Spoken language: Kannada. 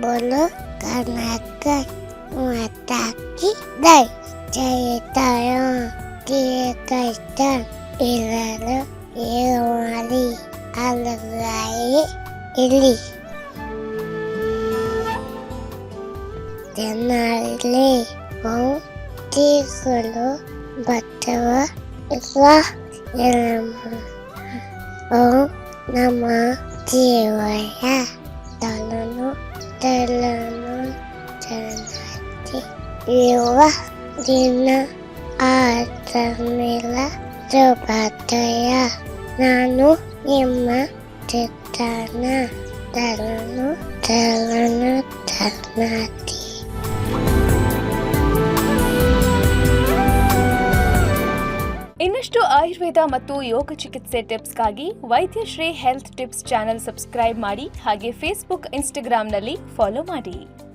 बोलो कर्नाटक माता की जय. चैतन्य ತೀರ್ಥೈತನ್ ಇರಲು ಏಳುವರಿ ಅಲಗಾಯಿ ಇಲ್ಲಿ ಜನರಲ್ಲಿ ತೀರ್ಸಲು ಬತ್ತವ ನಮ್ಮ ಜೀವಯ ತಲನು ಚರಣಿ ಇರುವ ದಿನ ಆತಮೇಲ ಶುಭೋದಯ. ನಾನು ನಿಮ್ಮ ಚಿತ್ರನ ತಲನು ತಲನಾತಿ. ಇನ್ನಷ್ಟು ಆಯುರ್ವೇದ ಮತ್ತು ಯೋಗ ಚಿಕಿತ್ಸೆ ಟಿಪ್ಸ್ಗಾಗಿ Vaidyashree health tips channel subscribe ಮಾಡಿ. ಹಾಗೆ ಫೇಸ್ಬುಕ್, ಇನ್ಸ್ಟಾಗ್ರಾಂನಲ್ಲಿ ಫಾಲೋ ಮಾಡಿ.